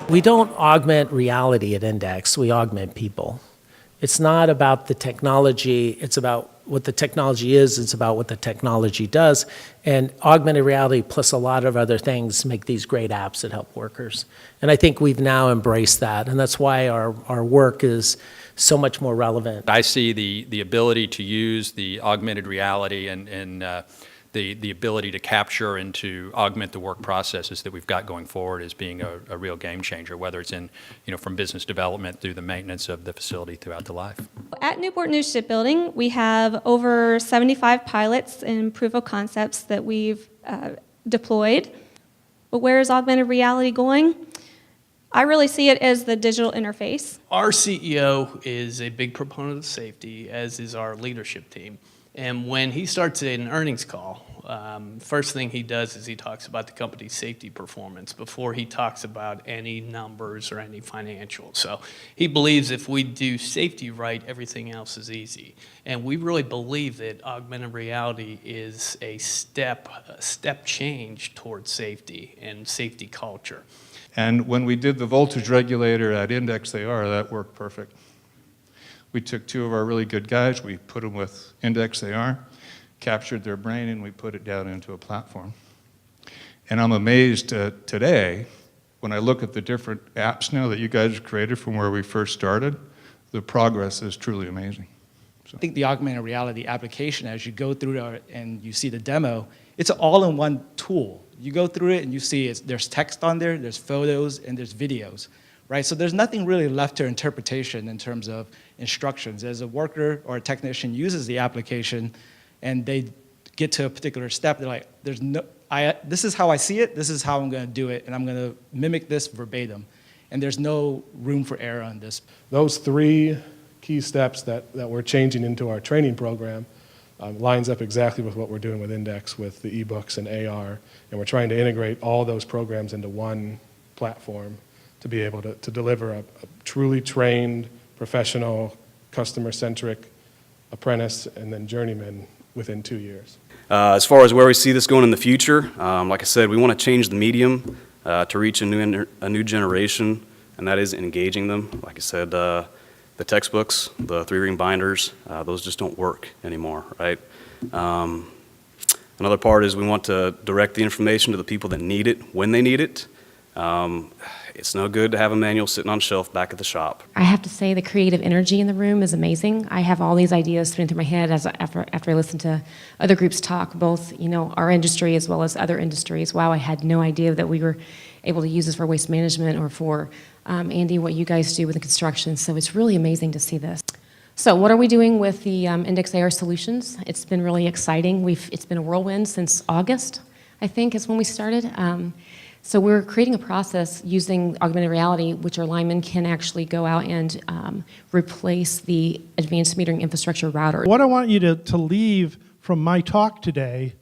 We don't augment reality at Index, we augment people. It's not about the technology, it's about what the technology is, it's about what the technology does. And augmented reality plus a lot of other things make these great apps that help workers. And I think we've now embraced that, and that's why our work is so much more relevant. I see the ability to use the augmented reality and the ability to capture and to augment the work processes that we've got going forward as being a real game changer, whether it's in, from business development through the maintenance of the facility throughout the life. At Newport News Shipbuilding, we have over 75 pilots and proof of concepts that we've deployed. But where is augmented reality going? I really see it as the digital interface. Our CEO is a big proponent of safety, as is our leadership team. And when he starts an earnings call, first thing he does is he talks about the company's safety performance before he talks about any numbers or any financials. So he believes if we do safety right, everything else is easy. And we really believe that augmented reality is a step change towards safety and safety culture. And when we did the voltage regulator at Index AR, that worked perfect. We took two of our really good guys, we put them with Index AR, captured their brain, and we put it down into a platform. And I'm amazed today, when I look at the different apps now that you guys have created from where we first started, the progress is truly amazing. So. I think the augmented reality application, as you go through it and you see the demo, it's an all-in-one tool. You go through it and you see there's text on there, there's photos, and there's videos, right? So there's nothing really left to interpretation in terms of instructions. As a worker or a technician uses the application and they get to a particular step, they're like, this is how I see it, this is how I'm gonna do it, and I'm gonna mimic this verbatim. And there's no room for error on this. Those three key steps that we're changing into our training program lines up exactly with what we're doing with Index, with the ebooks and AR, and we're trying to integrate all those programs into one platform to be able to deliver a truly trained, professional, customer-centric apprentice and then journeyman within 2 years. As far as where we see this going in the future, like I said, we want to change the medium to reach a new generation, and that is engaging them. Like I said, the textbooks, the 3-ring binders, those just don't work anymore, right? Another part is we want to direct the information to the people that need it when they need it. It's no good to have a manual sitting on a shelf back at the shop. I have to say the creative energy in the room is amazing. I have all these ideas through my head after I listen to other groups talk, both our industry as well as other industries. Wow, I had no idea that we were able to use this for waste management or for, Andy, what you guys do with the construction. So it's really amazing to see this. So what are we doing with the Index AR solutions? It's been really exciting. It's been a whirlwind since August, I think, is when we started. So we're creating a process using augmented reality, which our linemen can actually go out and replace the advanced metering infrastructure router. What I want you to leave from my talk today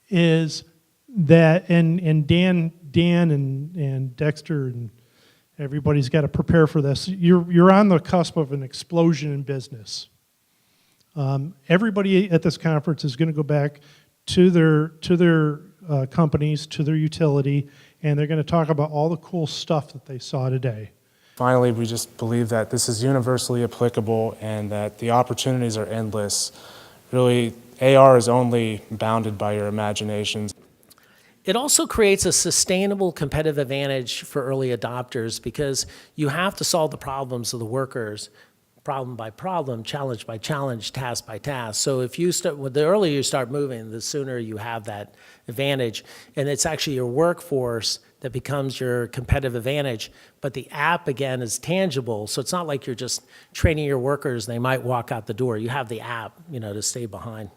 is that, and Dan and Dexter and everybody's got to prepare for this. You're on the cusp of an explosion in business. Everybody at this conference is going to go back to their companies, to their utility, and they're going to talk about all the cool stuff that they saw today. Finally, we just believe that this is universally applicable and that the opportunities are endless. Really, AR is only bounded by your imaginations. It also creates a sustainable competitive advantage for early adopters because you have to solve the problems of the workers problem by problem, challenge by challenge, task by task. So if you start, the earlier you start moving, the sooner you have that advantage. And it's actually your workforce that becomes your competitive advantage. But the app, again, is tangible. So it's not like you're just training your workers and they might walk out the door. You have the app, to stay behind.